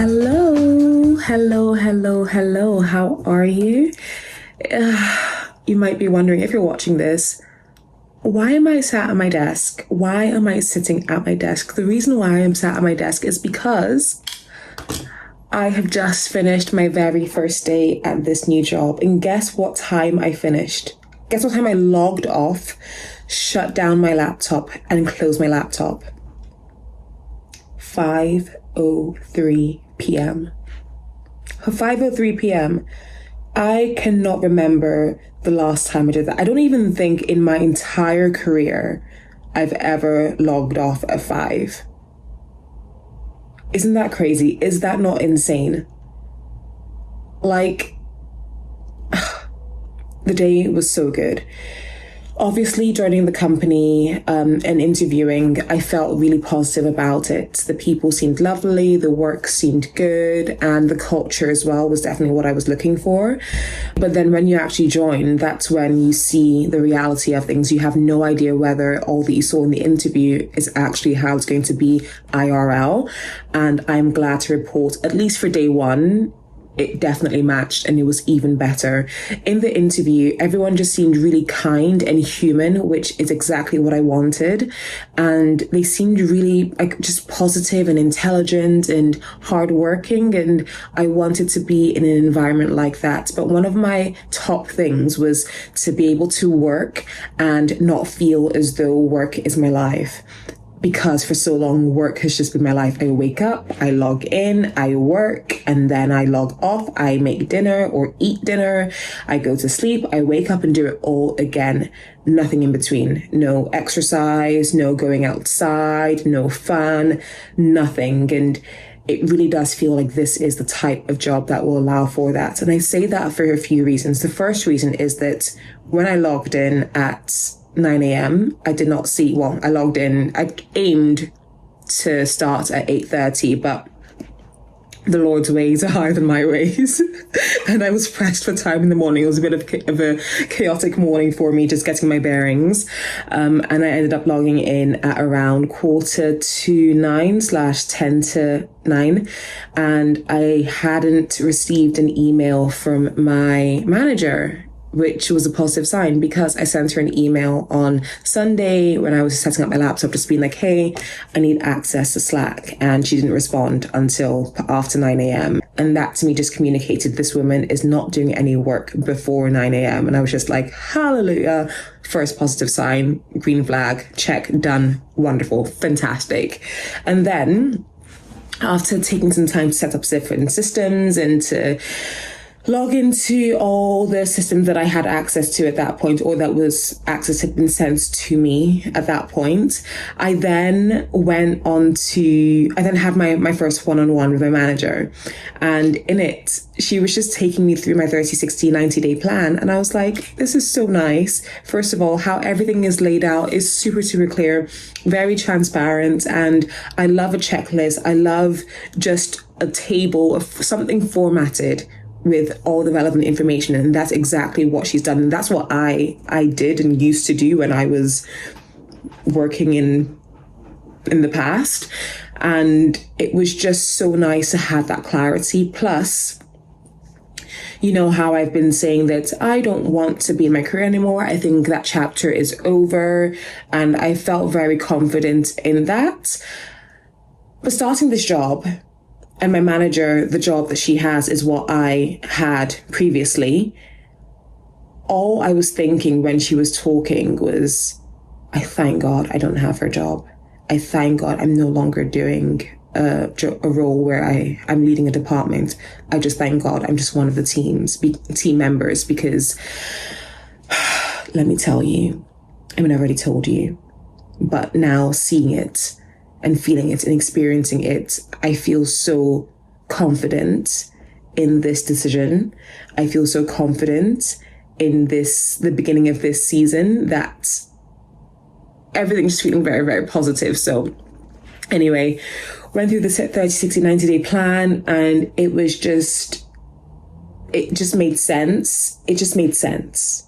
Hello, hello, hello, hello. How are you? You might be wondering if you're watching this, why am I sat at my desk? Why am I sitting at my desk? The reason why I'm sat at my desk is because I have just finished my very first day at this new job. And guess what time I finished? Guess what time I logged off, shut down my laptop, and closed my laptop? 5:03 p.m. 5:03 p.m. I cannot remember the last time I did that. I don't even think in my entire career I've ever logged off at 5. Isn't that crazy? Is that not insane? Like, the day was so good. Obviously, joining the company and interviewing, I felt really positive about it. The people seemed lovely, the work seemed good, and the culture as well was definitely what I was looking for. But then when you actually join, that's when you see the reality of things. You have no idea whether all that you saw in the interview is actually how it's going to be IRL. And I'm glad to report, at least for day one, it definitely matched, and it was even better. In the interview, everyone just seemed really kind and human, which is exactly what I wanted. And they seemed really just positive and intelligent and hardworking. And I wanted to be in an environment like that. But one of my top things was to be able to work and not feel as though work is my life. Because for so long, work has just been my life. I wake up, I log in, I work, and then I log off. I make dinner or eat dinner. I go to sleep. I wake up and do it all again. Nothing in between. No exercise, no going outside, no fun, nothing. And it really does feel like this is the type of job that will allow for that. And I say that for a few reasons. The first reason is that when I logged in at 9 a.m. I did not see, I logged in, I aimed to start at 8:30, but the Lord's ways are higher than my ways. And I was pressed for time in the morning. It was a bit of a chaotic morning for me, just getting my bearings. And I ended up logging in at around 8:45/10 to 9. And I hadn't received an email from my manager, which was a positive sign, because I sent her an email on Sunday when I was setting up my laptop, just being like, hey, I need access to Slack. And she didn't respond until after 9 a.m. And that to me just communicated this woman is not doing any work before 9 a.m. And I was just like, hallelujah. First positive sign, green flag, check, done, wonderful, fantastic. And then after taking some time to set up different systems and to log into all the systems that I had access to at that point, or that was access had been sent to me at that point. I then had my first one-on-one with my manager. And in it, she was just taking me through my 30, 60, 90-day plan. And I was like, this is so nice. First of all, how everything is laid out is super, super clear, very transparent. And I love a checklist. I love just a table of something formatted with all the relevant information. And that's exactly what she's done. And that's what I did and used to do when I was working in the past. And it was just so nice to have that clarity. Plus, you know how I've been saying that I don't want to be in my career anymore. I think that chapter is over. And I felt very confident in that. But starting this job, and my manager, the job that she has is what I had previously. All I was thinking when she was talking was, I thank God I don't have her job. I thank God I'm no longer doing a role where I'm leading a department. I just thank God I'm just one of the team members, because let me tell you, I mean, I already told you, but now seeing it and feeling it and experiencing it, I feel so confident in this decision. I feel so confident in the beginning of this season, that everything's feeling very, very positive. So anyway, went through the 30, 60, 90-day plan, and it just made sense. It just made sense.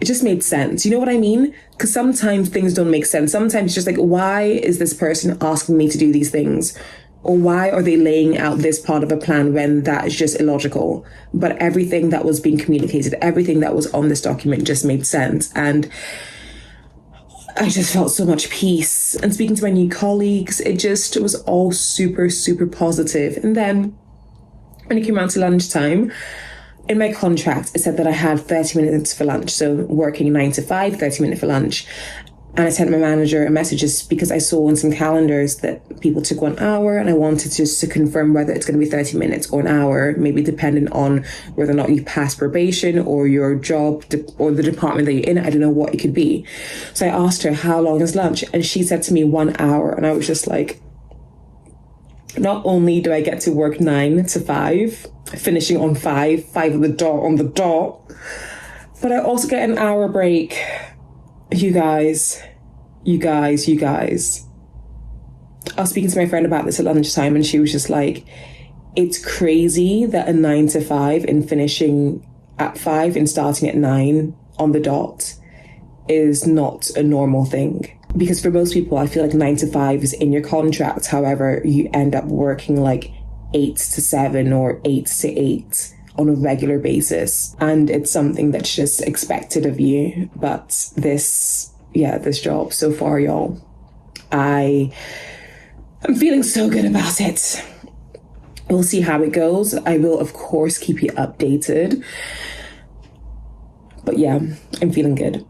It just made sense. You know what I mean? Because sometimes things don't make sense. Sometimes it's just like, why is this person asking me to do these things? Or why are they laying out this part of a plan when that is just illogical? But everything that was being communicated, everything that was on this document just made sense. And I just felt so much peace. And speaking to my new colleagues, it was all super, super positive. And then when it came out to lunchtime, in my contract, it said that I had 30 minutes for lunch. So working 9 to 5, 30 minutes for lunch. And I sent my manager a message just because I saw on some calendars that people took 1 hour, and I wanted just to confirm whether it's going to be 30 minutes or an hour, maybe depending on whether or not you pass probation or your job or the department that you're in. I don't know what it could be. So I asked her, how long is lunch? And she said to me 1 hour. And I was just like, not only do I get to work 9 to 5, finishing on 5 on the dot, but I also get an hour break. You guys. I was speaking to my friend about this at lunchtime, and she was just like, it's crazy that a 9 to 5 and finishing at 5 and starting at 9 on the dot is not a normal thing. Because for most people, I feel like 9 to 5 is in your contract. However, you end up working like 8 to 7 or 8 to 8 on a regular basis. And it's something that's just expected of you. But this job so far, y'all, I'm feeling so good about it. We'll see how it goes. I will, of course, keep you updated. But yeah, I'm feeling good.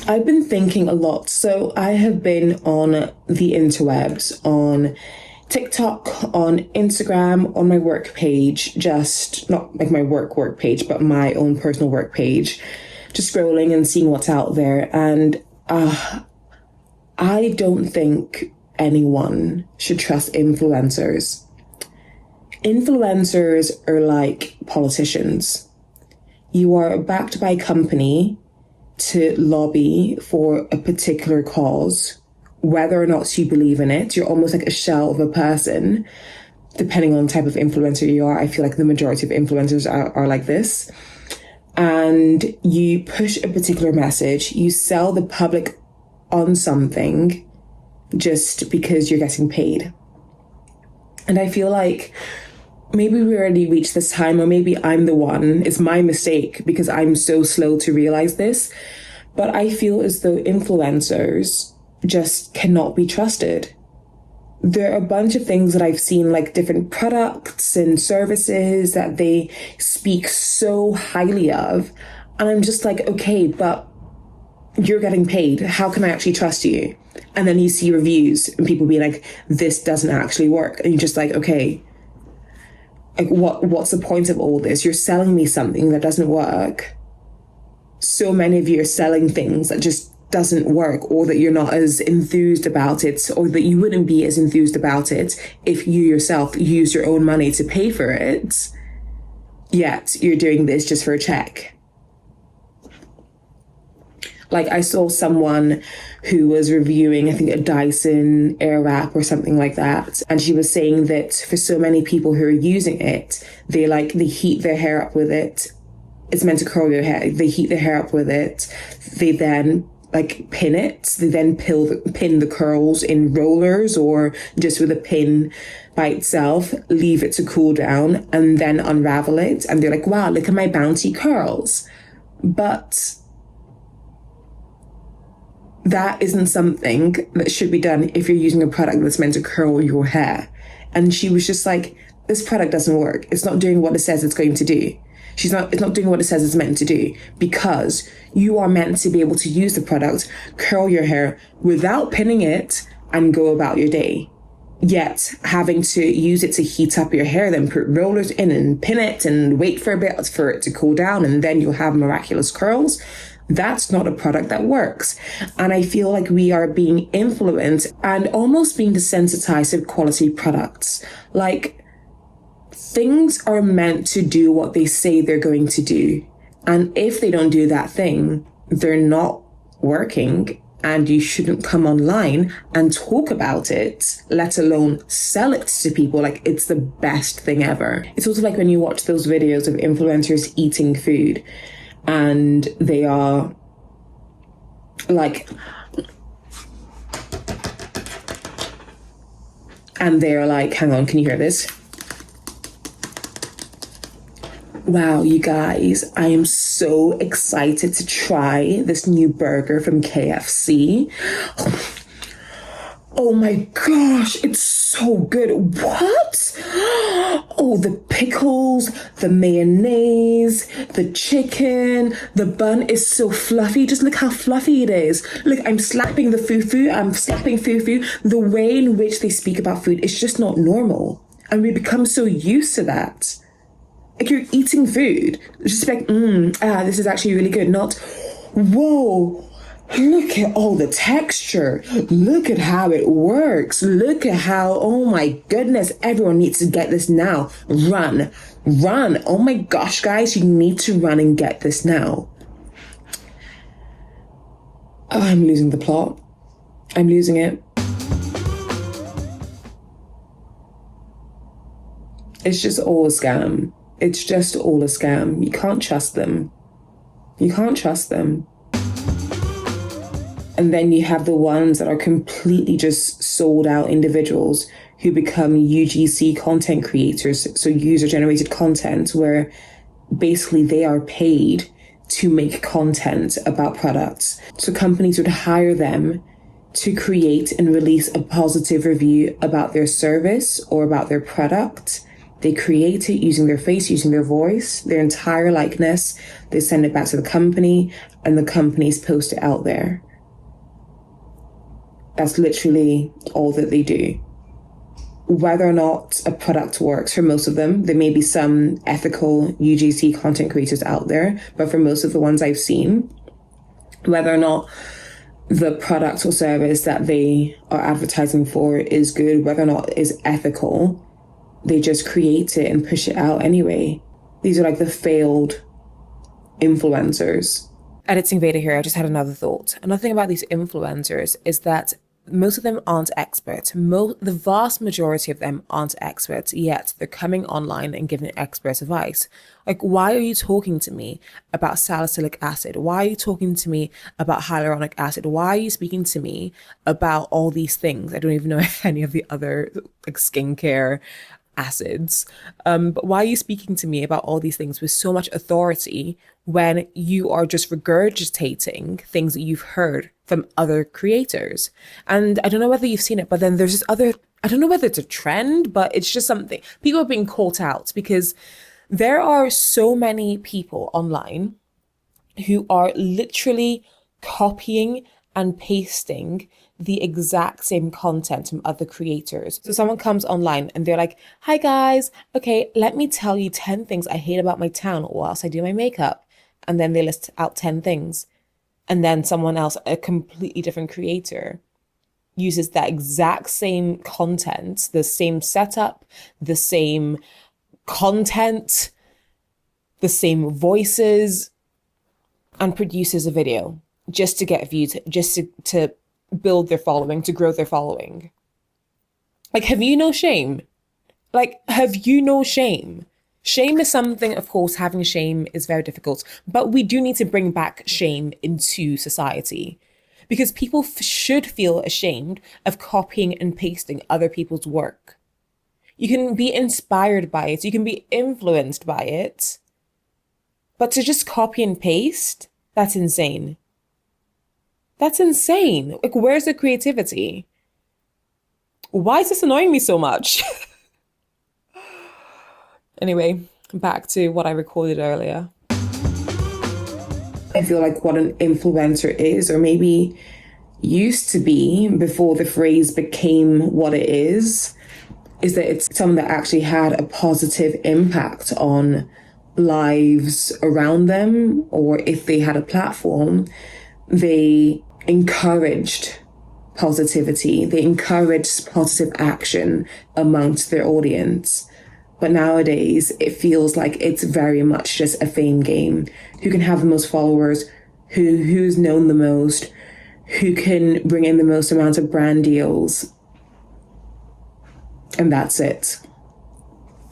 I've been thinking a lot. So I have been on the interwebs, on TikTok, on Instagram, on my work page, just not like my work page, but my own personal work page, just scrolling and seeing what's out there. And I don't think anyone should trust influencers. Influencers are like politicians. You are backed by a company to lobby for a particular cause, whether or not you believe in it. You're almost like a shell of a person, depending on the type of influencer you are. I feel like the majority of influencers are like this. And you push a particular message, you sell the public on something just because you're getting paid. And I feel like maybe we already reached this time, or maybe I'm the one. It's my mistake because I'm so slow to realize this. But I feel as though influencers just cannot be trusted. There are a bunch of things that I've seen, like different products and services that they speak so highly of. And I'm just like, okay, but you're getting paid. How can I actually trust you? And then you see reviews and people be like, this doesn't actually work. And you're just like, okay, like what's the point of all this? You're selling me something that doesn't work. So many of you are selling things that just doesn't work, or that you're not as enthused about it, or that you wouldn't be as enthused about it if you yourself use your own money to pay for it. Yet you're doing this just for a check. Like I saw someone who was reviewing, I think, a Dyson Airwrap or something like that. And she was saying that for so many people who are using it, they heat their hair up with it. It's meant to curl your hair. They heat their hair up with it. They then pin it. They then pin the curls in rollers or just with a pin by itself, leave it to cool down and then unravel it. And they're like, wow, look at my bouncy curls. But that isn't something that should be done if you're using a product that's meant to curl your hair. And she was just like, this product doesn't work. It's not doing what it says it's going to do. It's not doing what it says it's meant to do, because you are meant to be able to use the product, curl your hair without pinning it and go about your day. Yet having to use it to heat up your hair, then put rollers in and pin it and wait for a bit for it to cool down, and then you'll have miraculous curls. That's not a product that works. And I feel like we are being influenced and almost being desensitized to quality products. Like, things are meant to do what they say they're going to do. And if they don't do that thing, they're not working, and you shouldn't come online and talk about it, let alone sell it to people like it's the best thing ever. It's also like when you watch those videos of influencers eating food, and they are like, And they're like, hang on, can you hear this? Wow, you guys, I am so excited to try this new burger from KFC. Oh my gosh, it's so good. What? Oh, the pickles, the mayonnaise, the chicken, the bun is so fluffy. Just look how fluffy it is. Look, I'm slapping the fufu. I'm slapping fufu. The way in which they speak about food is just not normal. And we become so used to that. Like, you're eating food. Just like, this is actually really good. Not, whoa, look at all the texture. Look at how it works. Look at how, oh my goodness, everyone needs to get this now. Run. Oh my gosh, guys, you need to run and get this now. Oh, I'm losing the plot. I'm losing it. It's just all a scam. It's just all a scam. You can't trust them. You can't trust them. And then you have the ones that are completely just sold out individuals who become UGC content creators, so user-generated content, where basically they are paid to make content about products. So companies would hire them to create and release a positive review about their service or about their product. They create it using their face, using their voice, their entire likeness. They send it back to the company, and the companies post it out there. That's literally all that they do. Whether or not a product works, for most of them, there may be some ethical UGC content creators out there, but for most of the ones I've seen, whether or not the product or service that they are advertising for is good, whether or not it is ethical, they just create it and push it out anyway. These are like the failed influencers. Editing Veda here, I just had another thought. Another thing about these influencers is that most of them aren't experts. The vast majority of them aren't experts, yet they're coming online and giving expert advice. Like, why are you talking to me about salicylic acid? Why are you talking to me about hyaluronic acid? Why are you speaking to me about all these things? I don't even know any of the other like skincare acids. But why are you speaking to me about all these things with so much authority when you are just regurgitating things that you've heard from other creators? And I don't know whether you've seen it, but then there's this other, I don't know whether it's a trend, but it's just something. People are being caught out because there are so many people online who are literally copying and pasting the exact same content from other creators. So someone comes online and they're like, hi guys, okay, let me tell you 10 things I hate about my town whilst I do my makeup. And then they list out 10 things. And then someone else, a completely different creator, uses that exact same content, the same setup, the same content, the same voices, and produces a video just to get views, just to build their following, to grow their following. Like, have you no shame? Like, have you no shame? Shame is something, of course, having shame is very difficult, but we do need to bring back shame into society because people should feel ashamed of copying and pasting other people's work. You can be inspired by it, you can be influenced by it, but to just copy and paste, that's insane. That's insane. Like, where's the creativity? Why is this annoying me so much? Anyway, back to what I recorded earlier. I feel like what an influencer is, or maybe used to be before the phrase became what it is that it's someone that actually had a positive impact on lives around them, or if they had a platform, they encouraged positivity, they encouraged positive action amongst their audience. But nowadays, it feels like it's very much just a fame game. Who can have the most followers, who's known the most, who can bring in the most amount of brand deals. And that's it.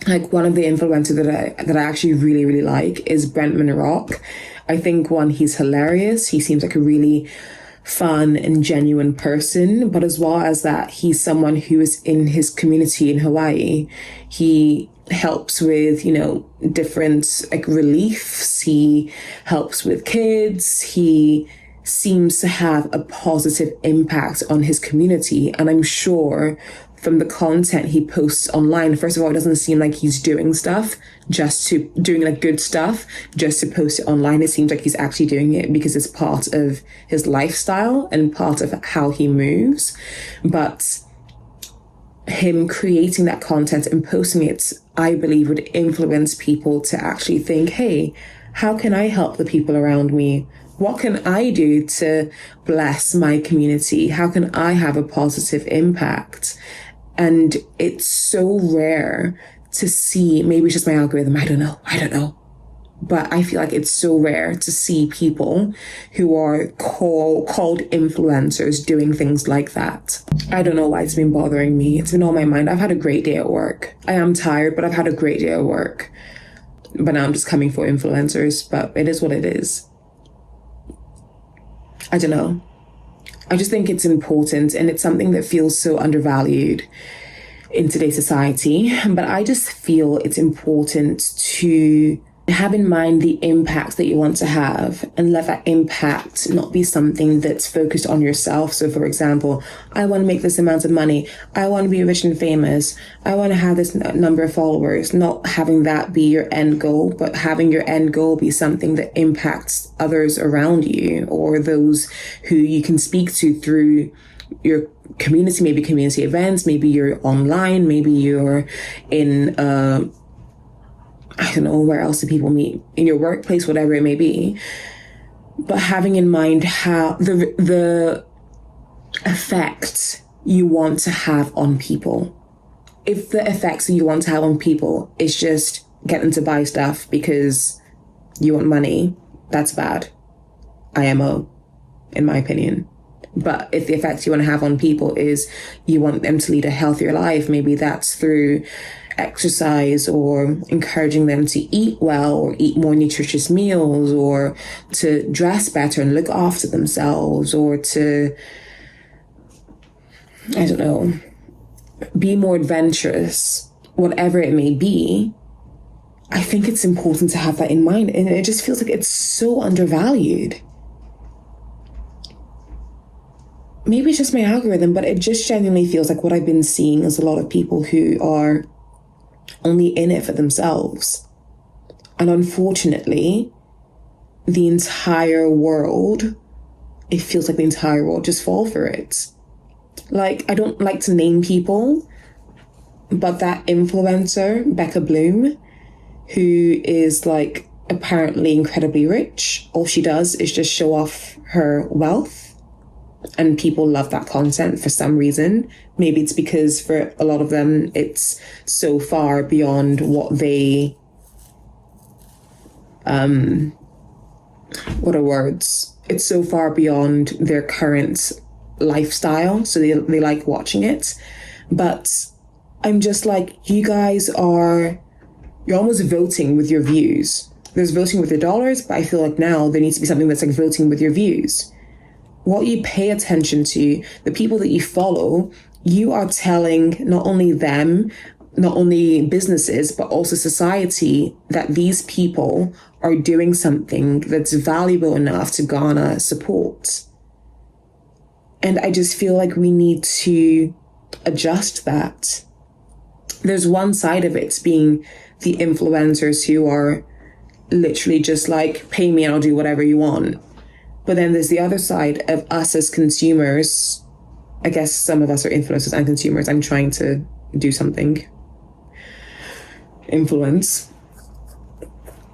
Like, one of the influencers that I actually really, really like is Brentman Rock. I think, one, he's hilarious. He seems like a really fun and genuine person, but as well as that, he's someone who is in his community in Hawaii. He helps with, different like reliefs. He helps with kids. He seems to have a positive impact on his community. And I'm sure from the content he posts online, first of all, it doesn't seem like he's doing good stuff just to post it online. It seems like he's actually doing it because it's part of his lifestyle and part of how he moves. But him creating that content and posting it, I believe, would influence people to actually think, hey, how can I help the people around me? What can I do to bless my community? How can I have a positive impact? And it's so rare to see, maybe it's just my algorithm, I don't know. But I feel like it's so rare to see people who are called influencers doing things like that. I don't know why it's been bothering me. It's been on my mind. I've had a great day at work. I am tired, but I've had a great day at work. But now I'm just coming for influencers, but it is what it is. I don't know. I just think it's important, and it's something that feels so undervalued in today's society. But I just feel it's important to have in mind the impact that you want to have, and let that impact not be something that's focused on yourself. So for example, I want to make this amount of money. I want to be rich and famous. I want to have this number of followers. Not having that be your end goal, but having your end goal be something that impacts others around you, or those who you can speak to through your community, maybe community events, maybe you're online, maybe you're in I don't know where else do people meet, in your workplace, whatever it may be. But having in mind how the effect you want to have on people. If the effects that you want to have on people is just get them to buy stuff because you want money, that's bad. IMO, in my opinion. But if the effects you want to have on people is you want them to lead a healthier life, maybe that's through exercise, or encouraging them to eat well, or eat more nutritious meals, or to dress better and look after themselves, or to, I don't know, be more adventurous, whatever it may be. I think it's important to have that in mind. And it just feels like it's so undervalued. Maybe it's just my algorithm, but it just genuinely feels like what I've been seeing is a lot of people who are only in it for themselves. And unfortunately, the entire world, it feels like the entire world just fall for it. Like, I don't like to name people, but that influencer, Becca Bloom, who is like apparently incredibly rich, all she does is just show off her wealth. And people love that content for some reason. Maybe it's because for a lot of them, it's so far beyond what they, what are words? It's so far beyond their current lifestyle. So they like watching it. But I'm just like, you're almost voting with your views. There's voting with your dollars, but I feel like now there needs to be something that's like voting with your views. What you pay attention to, the people that you follow, you are telling not only them, not only businesses, but also society that these people are doing something that's valuable enough to garner support. And I just feel like we need to adjust that. There's one side of it being the influencers who are literally just like, pay me and I'll do whatever you want. But then there's the other side of us as consumers. I guess some of us are influencers and consumers. I'm trying to do something. Influence.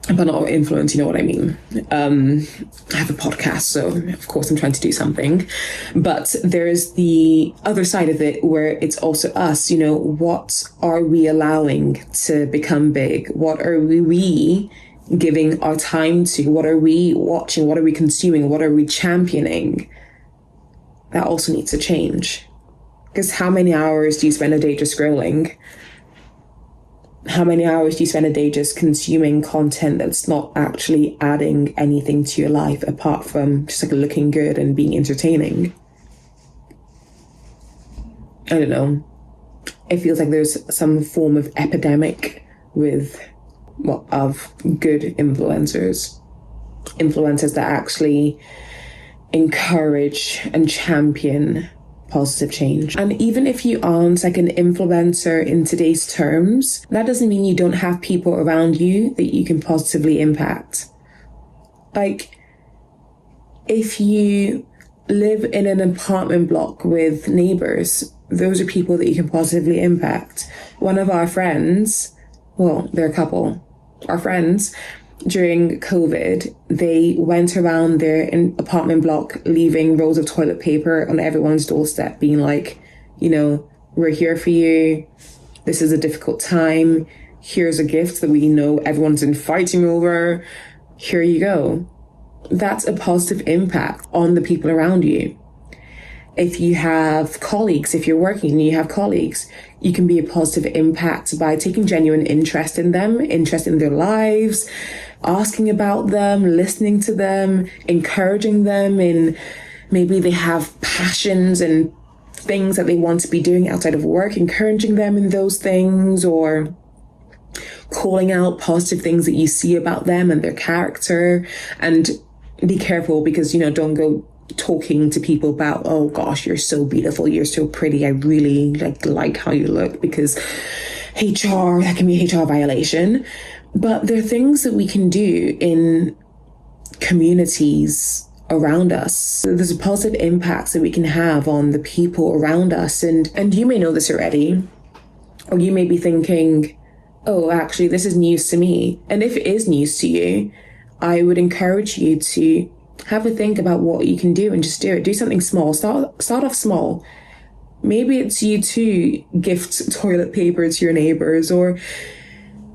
But not influence, you know what I mean. I have a podcast, so of course I'm trying to do something. But there is the other side of it where it's also us, what are we allowing to become big? What are we giving our time to? What are we watching? What are we consuming? What are we championing? That also needs to change. Because how many hours do you spend a day just scrolling? How many hours do you spend a day just consuming content that's not actually adding anything to your life apart from just like looking good and being entertaining? I don't know. It feels like there's some form of epidemic of good influencers that actually encourage and champion positive change. And even if you aren't like an influencer in today's terms, that doesn't mean you don't have people around you that you can positively impact. Like, if you live in an apartment block with neighbors, those are people that you can positively impact. One of our friends, well, they're a couple, our friends, during COVID, they went around their apartment block leaving rolls of toilet paper on everyone's doorstep, being like, we're here for you. This is a difficult time. Here's a gift that we know everyone's been fighting over. Here you go. That's a positive impact on the people around you. If you have colleagues, if you're working and you have colleagues, you can be a positive impact by taking genuine interest in them, interest in their lives, asking about them, listening to them, encouraging them in maybe they have passions and things that they want to be doing outside of work, encouraging them in those things, or calling out positive things that you see about them and their character. And be careful because, don't go talking to people about, oh gosh, you're so beautiful, you're so pretty, I really like how you look, because that can be a HR violation. But there are things that we can do in communities around us. There's a positive impact that we can have on the people around us. And you may know this already, or you may be thinking, oh, actually, this is news to me. And if it is news to you, I would encourage you to have a think about what you can do and just do it. Do something small. Start off small. Maybe it's you to gift toilet paper to your neighbors, or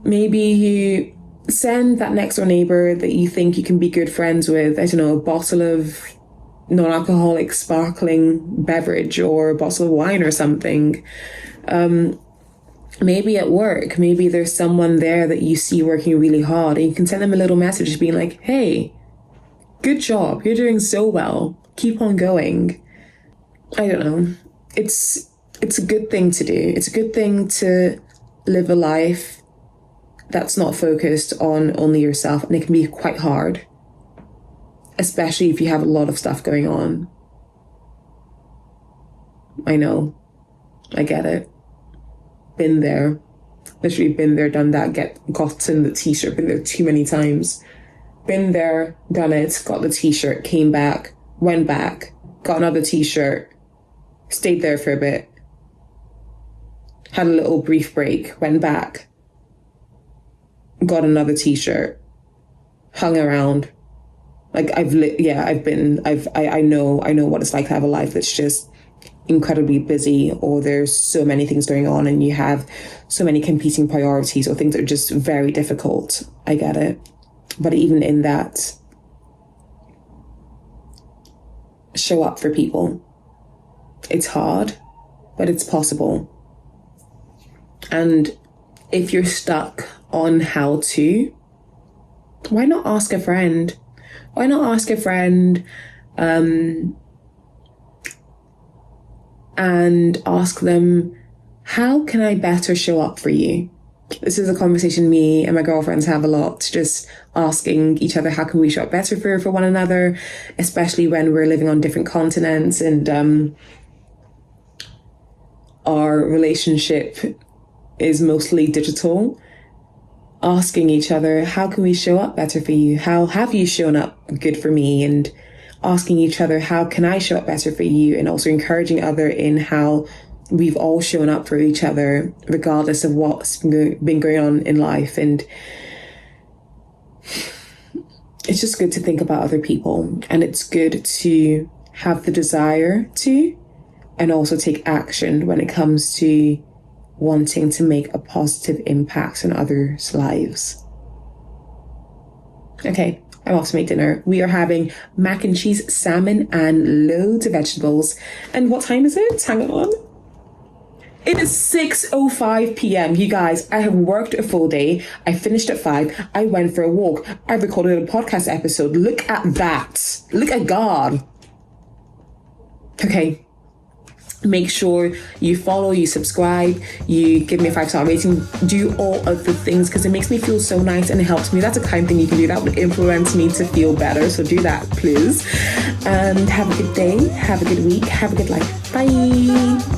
maybe you send that next door neighbor that you think you can be good friends with, I don't know, a bottle of non-alcoholic sparkling beverage or a bottle of wine or something. Maybe at work, maybe there's someone there that you see working really hard, and you can send them a little message being like, hey, good job, you're doing so well, keep on going. I don't know. It's a good thing to do. It's a good thing to live a life that's not focused on only yourself, and it can be quite hard, especially if you have a lot of stuff going on. I know. I get it. Been there. Literally been there, done that, gotten the t-shirt, been there too many times. Been there, done it, got the t-shirt, came back, went back, got another t-shirt, stayed there for a bit, had a little brief break, went back, got another t-shirt, hung around. Like I know what it's like to have a life that's just incredibly busy, or there's so many things going on and you have so many competing priorities, or things that are just very difficult. I get it. But even in that, show up for people. It's hard, but it's possible. And if you're stuck on how to, why not ask a friend? Why not ask a friend and ask them, how can I better show up for you? This is a conversation me and my girlfriends have a lot, just asking each other, how can we show up better for one another, especially when we're living on different continents and our relationship is mostly digital. Asking each other, how can we show up better for you? How have you shown up good for me? And asking each other, how can I show up better for you? And also encouraging other in how we've all shown up for each other, regardless of what's been going on in life. And it's just good to think about other people, and it's good to have the desire to, and also take action when it comes to wanting to make a positive impact on others' lives. Okay, I'm off to make dinner. We are having mac and cheese, salmon, and loads of vegetables. And what time is it? Hang on. It is 6:05 p.m. You guys, I have worked a full day. I finished at 5. I went for a walk. I recorded a podcast episode. Look at that. Look at God. Okay. Make sure you follow, you subscribe, you give me a 5-star rating, do all of the things because it makes me feel so nice and it helps me. That's a kind thing you can do. That would influence me to feel better. So do that, please. And have a good day, have a good week, have a good life. Bye.